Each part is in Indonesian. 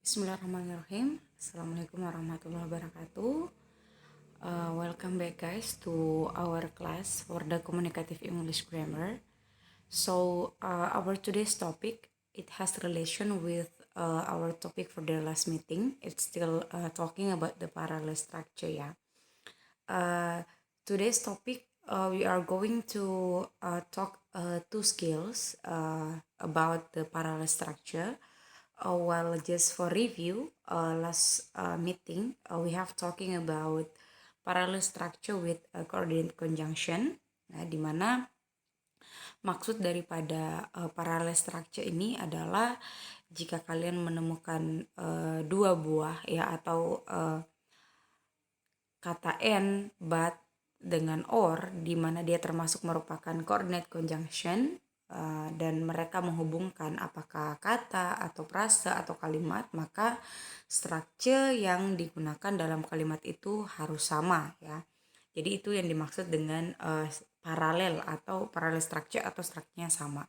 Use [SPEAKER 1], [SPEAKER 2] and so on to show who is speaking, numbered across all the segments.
[SPEAKER 1] Bismillahirrahmanirrahim. Assalamualaikum warahmatullahi wabarakatuh. Welcome back guys to our class for the communicative English grammar. So our today's topic, it has relation with our topic for the last meeting. It's still talking about the parallel structure ya. Today's topic, we are going to talk two skills about the parallel structure. Well, just for review, last meeting we have talking about parallel structure with coordinate conjunction. Nah, di mana maksud daripada parallel structure ini adalah jika kalian menemukan dua buah ya atau kata and, but dengan or, di mana dia termasuk merupakan coordinate conjunction, dan mereka menghubungkan apakah kata atau frase atau kalimat, maka structure yang digunakan dalam kalimat itu harus sama ya. Jadi itu yang dimaksud dengan paralel atau parallel structure atau structure-nya sama.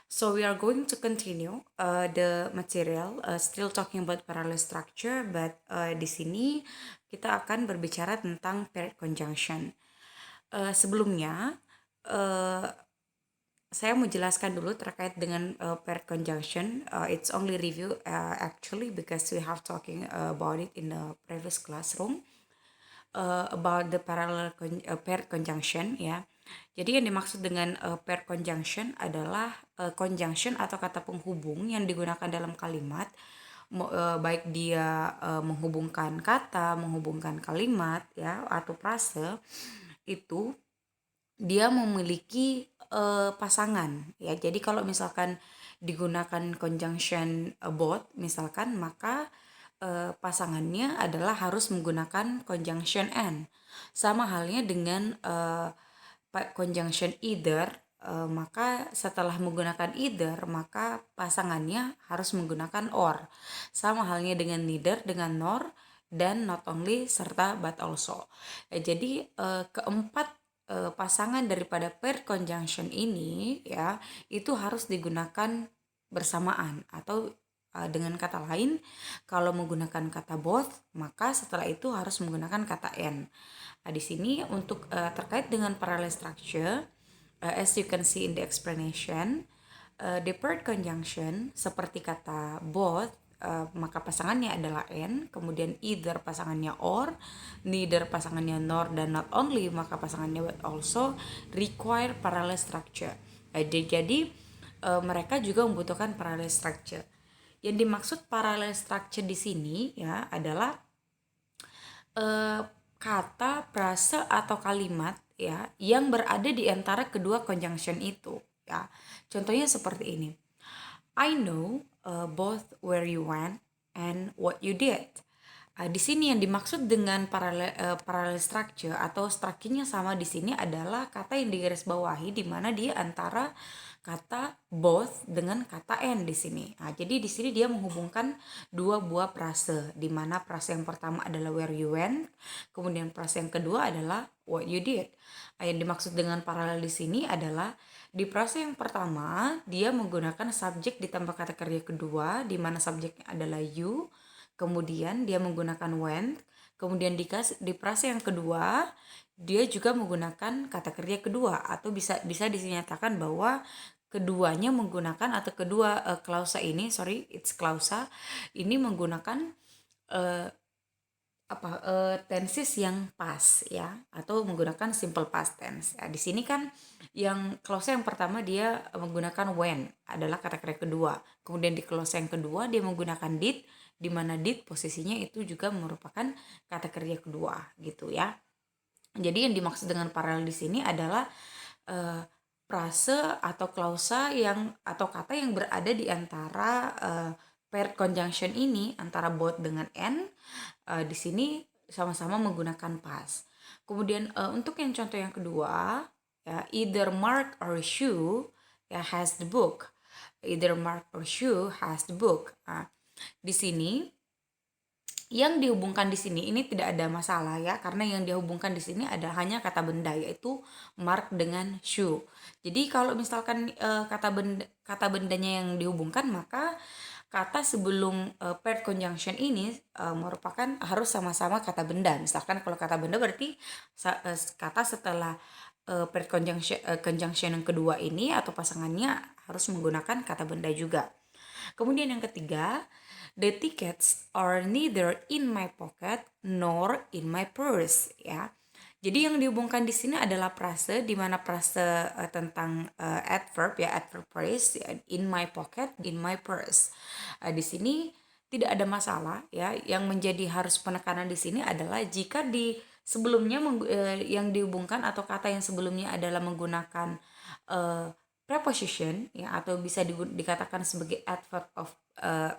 [SPEAKER 1] So we are going to continue the material, still talking about parallel structure, but di sini kita akan berbicara tentang paired conjunction. Sebelumnya saya mau jelaskan dulu terkait dengan paired conjunction. It's only review actually because we have talking about it in the previous classroom about the parallel paired conjunction ya. Jadi yang dimaksud dengan paired conjunction adalah conjunction atau kata penghubung yang digunakan dalam kalimat, baik dia menghubungkan kata, menghubungkan kalimat ya atau frase, itu dia memiliki pasangan ya. Jadi kalau misalkan digunakan conjunction both misalkan, maka pasangannya adalah harus menggunakan conjunction and. Sama halnya dengan conjunction either, maka setelah menggunakan either maka pasangannya harus menggunakan or. Sama halnya dengan neither, dengan nor, dan not only serta but also. Jadi keempat pasangan daripada paired conjunction ini ya itu harus digunakan bersamaan, atau dengan kata lain, kalau menggunakan kata both maka setelah itu harus menggunakan kata and. Nah, di sini untuk terkait dengan parallel structure, as you can see in the explanation, the paired conjunction seperti kata both, maka pasangannya adalah and, kemudian either pasangannya or, neither pasangannya nor, dan not only maka pasangannya but also require parallel structure. Jadi mereka juga membutuhkan parallel structure. Yang dimaksud parallel structure di sini ya adalah kata, frase atau kalimat ya yang berada di antara kedua conjunction itu ya. Contohnya seperti ini. I know both where you went and what you did. Di sini yang dimaksud dengan parallel structure atau structure-nya sama di sini adalah kata yang digarisbawahi, di mana dia antara kata both dengan kata and di sini. Nah, jadi di sini dia menghubungkan dua buah frase, di mana frase yang pertama adalah where you went, kemudian frase yang kedua adalah what you did. Nah, yang dimaksud dengan paralel di sini adalah di frase yang pertama dia menggunakan subjek ditambah kata kerja kedua, di mana subjeknya adalah you, kemudian dia menggunakan went, kemudian di frase yang kedua dia juga menggunakan kata kerja kedua, atau bisa dinyatakan bahwa keduanya menggunakan, atau kedua klausa ini, klausa ini menggunakan tenses yang past ya, atau menggunakan simple past tense. Di sini kan yang klausa yang pertama dia menggunakan when, adalah kata kerja kedua. Kemudian di klausa yang kedua dia menggunakan did, di mana did posisinya itu juga merupakan kata kerja kedua gitu ya. Jadi yang dimaksud dengan paralel di sini adalah frase atau klausa yang atau kata yang berada di antara paired conjunction ini, antara both dengan and, di sini sama-sama menggunakan past. Kemudian untuk yang contoh yang kedua ya, either Mark or Sue ya has the book. Either Mark or Sue has the book. Nah, di sini yang dihubungkan di sini ini tidak ada masalah ya, karena yang dihubungkan di sini ada hanya kata benda, yaitu Mark dengan shoe. Jadi kalau misalkan kata bendanya yang dihubungkan, maka kata sebelum paired conjunction ini merupakan harus sama-sama kata benda. Misalkan kalau kata benda berarti kata setelah paired conjunction yang kedua ini atau pasangannya harus menggunakan kata benda juga. Kemudian yang ketiga, the tickets are neither in my pocket nor in my purse, ya. Jadi yang dihubungkan di sini adalah frase di mana frase tentang adverb ya, adverb phrase ya, in my pocket, in my purse. Di sini tidak ada masalah ya. Yang menjadi harus penekanan di sini adalah jika di sebelumnya yang dihubungkan atau kata yang sebelumnya adalah menggunakan preposition ya, atau bisa dikatakan sebagai adverb of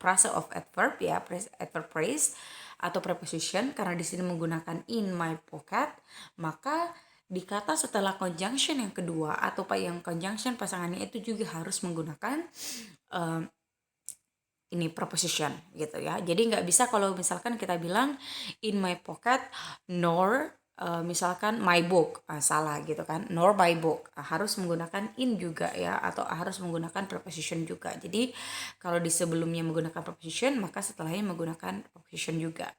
[SPEAKER 1] frase of adverb ya, adverb phrase atau preposition, karena di sini menggunakan in my pocket, maka di kata setelah conjunction yang kedua atau yang conjunction pasangannya itu juga harus menggunakan ini preposition gitu ya. Jadi nggak bisa kalau misalkan kita bilang in my pocket nor misalkan my book, salah gitu kan, nor my book, harus menggunakan in juga ya, atau harus menggunakan preposition juga. Jadi kalau di sebelumnya menggunakan preposition, maka setelahnya menggunakan preposition juga.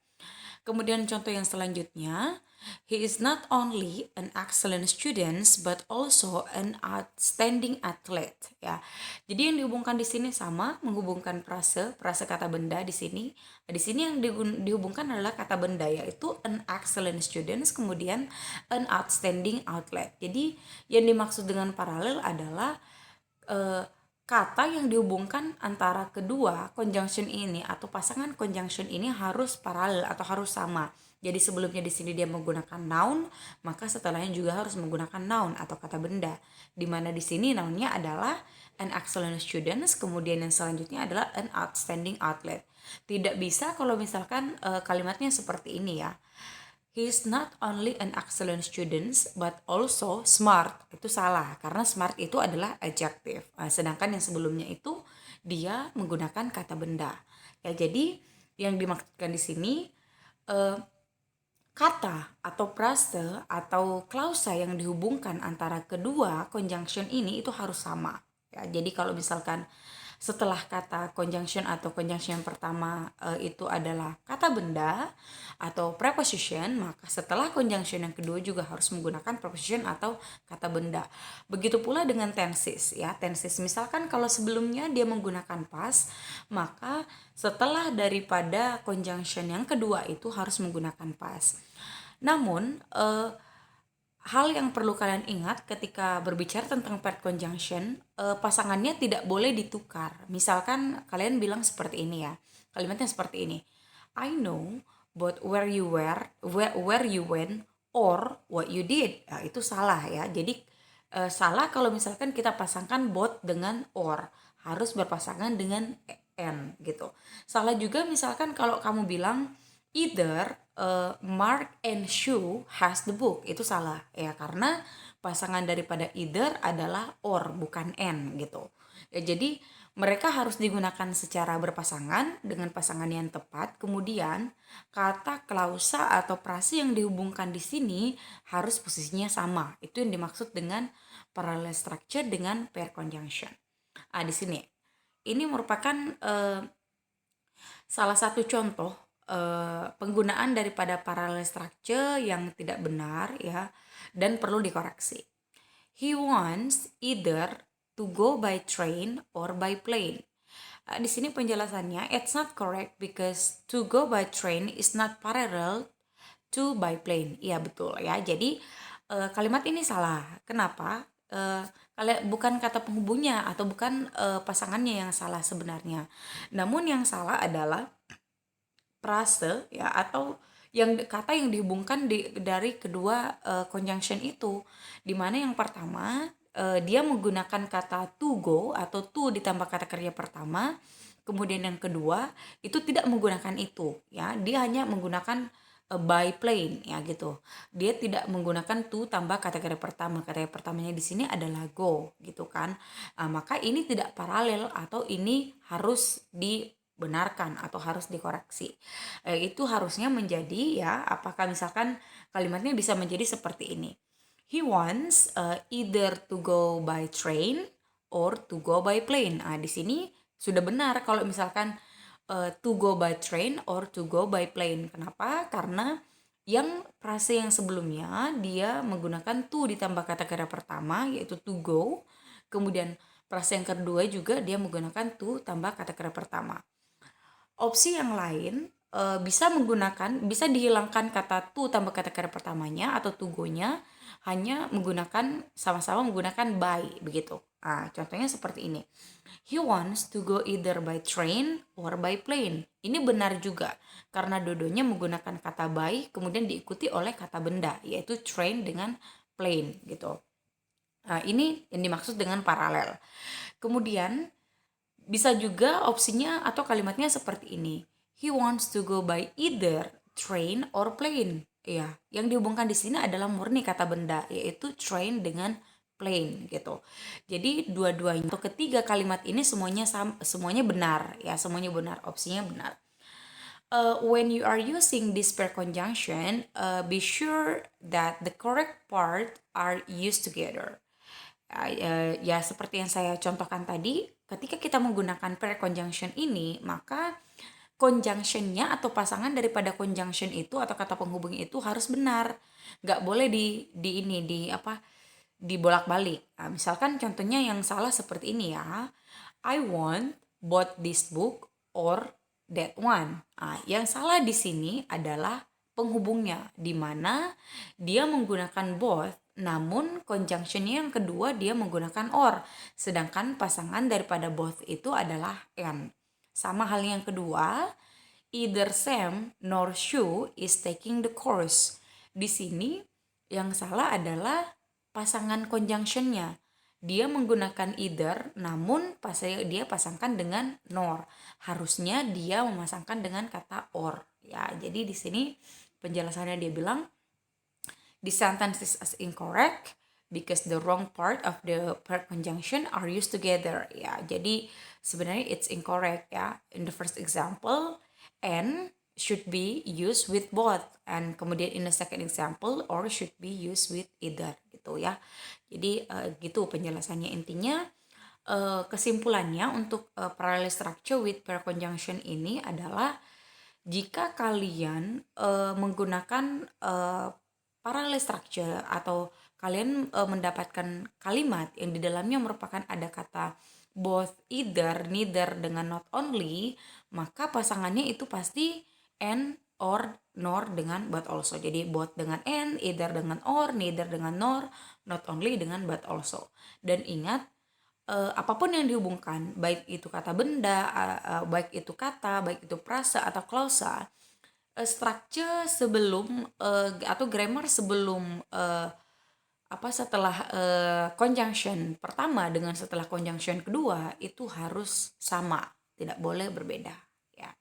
[SPEAKER 1] Kemudian contoh yang selanjutnya, he is not only an excellent student but also an outstanding athlete ya. Jadi yang dihubungkan di sini sama menghubungkan frase kata benda di sini. Di sini yang dihubungkan adalah kata benda, yaitu an excellent student kemudian an outstanding athlete. Jadi yang dimaksud dengan paralel adalah kata yang dihubungkan antara kedua conjunction ini atau pasangan conjunction ini harus paralel atau harus sama. Jadi sebelumnya di sini dia menggunakan noun, maka setelahnya juga harus menggunakan noun atau kata benda. Di mana di sini nounnya adalah an excellent student, kemudian yang selanjutnya adalah an outstanding athlete. Tidak bisa kalau misalkan kalimatnya seperti ini ya. He is not only an excellent student but also smart. Itu salah karena smart itu adalah adjective. Sedangkan yang sebelumnya itu dia menggunakan kata benda. Ya, jadi yang dimaksudkan di sini kata atau frase atau klausa yang dihubungkan antara kedua conjunction ini itu harus sama. Ya, jadi kalau misalkan setelah kata conjunction atau conjunction yang pertama itu adalah kata benda atau preposition, maka setelah conjunction yang kedua juga harus menggunakan preposition atau kata benda. Begitu pula dengan tenses ya. Tenses misalkan kalau sebelumnya dia menggunakan past, maka setelah daripada conjunction yang kedua itu harus menggunakan past. Namun hal yang perlu kalian ingat ketika berbicara tentang paired conjunction, pasangannya tidak boleh ditukar. Misalkan kalian bilang seperti ini ya, kalimatnya seperti ini. I know, but where you went, or what you did. Nah, itu salah ya. Jadi salah kalau misalkan kita pasangkan both dengan or, harus berpasangan dengan and gitu. Salah juga misalkan kalau kamu bilang either Mark and Sue has the book, itu salah ya, karena pasangan daripada either adalah or bukan and gitu ya. Jadi mereka harus digunakan secara berpasangan dengan pasangan yang tepat. Kemudian kata klausa atau frase yang dihubungkan di sini harus posisinya sama. Itu yang dimaksud dengan parallel structure dengan pair conjunction. Di sini ini merupakan salah satu contoh penggunaan daripada parallel structure yang tidak benar ya, dan perlu dikoreksi. He wants either to go by train or by plane. Di sini penjelasannya, it's not correct because to go by train is not parallel to by plane. Iya betul ya. Jadi kalimat ini salah. Kenapa? Bukan kata penghubungnya atau bukan pasangannya yang salah sebenarnya. Namun yang salah adalah frase ya, atau kata yang dihubungkan dari kedua conjunction itu, dimana yang pertama dia menggunakan kata to go atau to ditambah kata kerja pertama, kemudian yang kedua itu tidak menggunakan itu ya, dia hanya menggunakan by plane ya gitu. Dia tidak menggunakan to tambah kata kerja pertama. Kata kerja pertamanya di sini adalah go gitu kan. Maka ini tidak paralel atau ini harus dibenarkan atau harus dikoreksi. Itu harusnya menjadi ya, apakah misalkan kalimatnya bisa menjadi seperti ini. He wants either to go by train or to go by plane. Di sini sudah benar kalau misalkan to go by train or to go by plane. Kenapa? Karena yang frase yang sebelumnya dia menggunakan to ditambah kata kerja pertama yaitu to go. Kemudian frase yang kedua juga dia menggunakan to tambah kata kerja pertama. Opsi yang lain bisa dihilangkan kata to tambah kata kerja pertamanya atau to go-nya, hanya menggunakan sama-sama menggunakan by begitu. Contohnya seperti ini. He wants to go either by train or by plane. Ini benar juga karena dua-duanya menggunakan kata by kemudian diikuti oleh kata benda yaitu train dengan plane gitu. Ini yang dimaksud dengan paralel. Kemudian bisa juga opsinya atau kalimatnya seperti ini. He wants to go by either train or plane. Ya, yang dihubungkan di sini adalah murni kata benda yaitu train dengan plane gitu. Jadi dua-duanya atau ketiga kalimat ini semuanya benar ya, semuanya benar, opsinya benar. When you are using this pair conjunction, be sure that the correct part are used together. Ya seperti yang saya contohkan tadi, ketika kita menggunakan pair conjunction ini, maka conjunctionnya atau pasangan daripada conjunction itu atau kata penghubung itu harus benar, nggak boleh dibolak-balik. Misalkan contohnya yang salah seperti ini ya, I want both this book or that one. Yang salah di sini adalah penghubungnya, di mana dia menggunakan both, namun conjunctionnya yang kedua dia menggunakan or, sedangkan pasangan daripada both itu adalah and. Sama hal yang kedua, either Sam nor Shu is taking the course. Di sini yang salah adalah pasangan conjunctionnya. Dia menggunakan either, namun dia pasangkan dengan nor. Harusnya dia memasangkan dengan kata or. Ya, jadi di sini penjelasannya dia bilang, the sentence is incorrect because the wrong part of the pair conjunction are used together. Ya, jadi sebenarnya it's incorrect ya. In the first example, and should be used with both, and kemudian in the second example or should be used with either gitu ya. Jadi gitu penjelasannya. Intinya kesimpulannya untuk parallel structure with pair conjunction ini adalah jika kalian menggunakan parallel structure atau kalian mendapatkan kalimat yang di dalamnya merupakan ada kata both, either, neither dengan not only, maka pasangannya itu pasti and, or, nor dengan but also. Jadi both dengan and, either dengan or, neither dengan nor, not only dengan but also. Dan ingat, apapun yang dihubungkan, baik itu kata benda, baik itu kata, baik itu prasa atau klausa, structure sebelum atau grammar sebelum setelah conjunction pertama dengan setelah conjunction kedua itu harus sama, tidak boleh berbeda ya.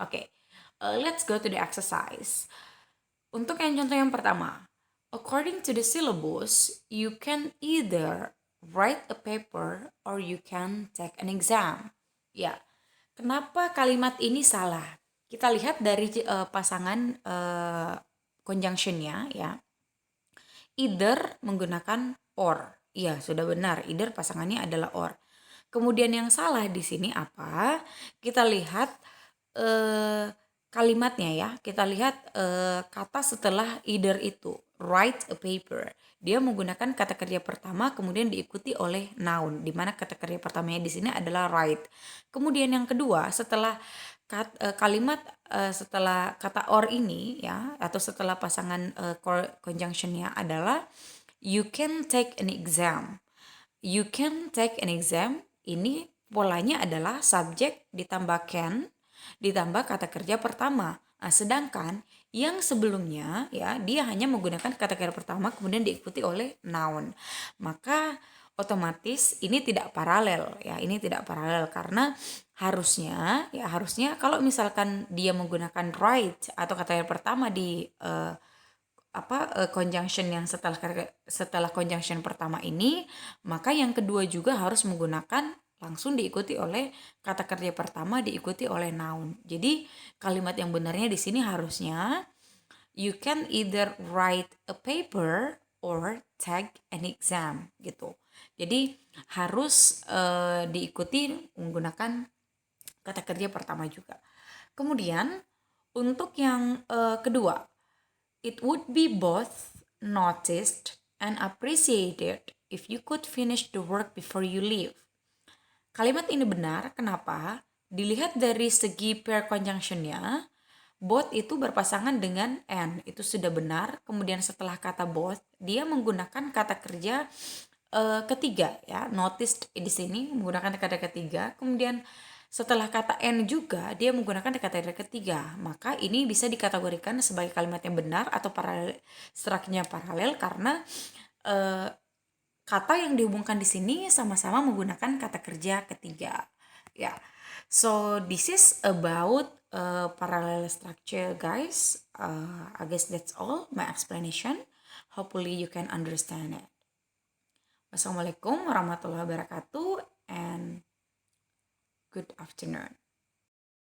[SPEAKER 1] Oke. Let's go to the exercise. Untuk yang contoh yang pertama, according to the syllabus, you can either write a paper or you can take an exam. Ya, kenapa kalimat ini salah? Kita lihat dari pasangan conjunctionnya ya. Either menggunakan or. Iya, sudah benar. Either pasangannya adalah or. Kemudian yang salah di sini apa? Kita lihat kalimatnya ya. Kita lihat kata setelah either itu. Write a paper. Dia menggunakan kata kerja pertama kemudian diikuti oleh noun. Di mana kata kerja pertamanya di sini adalah write. Kemudian yang kedua setelah kalimat setelah kata or ini ya atau setelah pasangan conjunctionnya adalah you can take an exam. You can take an exam ini polanya adalah subjek ditambah can ditambah kata kerja pertama. Sedangkan yang sebelumnya ya dia hanya menggunakan kata kerja pertama kemudian diikuti oleh noun. Maka otomatis ini tidak paralel ya, ini tidak paralel karena harusnya kalau misalkan dia menggunakan right atau kata yang pertama di conjunction yang setelah conjunction pertama ini, maka yang kedua juga harus menggunakan langsung diikuti oleh kata kerja pertama diikuti oleh noun. Jadi kalimat yang benarnya di sini harusnya you can either write a paper or take an exam gitu. Jadi harus diikuti menggunakan kata kerja pertama juga. Kemudian untuk yang kedua, it would be both noticed and appreciated if you could finish the work before you leave. Kalimat ini benar, kenapa? Dilihat dari segi pair conjunction-nya, both itu berpasangan dengan and, itu sudah benar. Kemudian setelah kata both, dia menggunakan kata kerja ketiga ya, noticed di sini menggunakan kata ketiga. Kemudian setelah kata and juga dia menggunakan kata ketiga. Maka ini bisa dikategorikan sebagai kalimat yang benar atau paralel, strukturnya paralel karena kata yang dihubungkan di sini sama-sama menggunakan kata kerja ketiga. Ya, so this is about parallel structure, guys. I guess that's all my explanation. Hopefully you can understand it. Wassalamualaikum warahmatullahi wabarakatuh and good afternoon.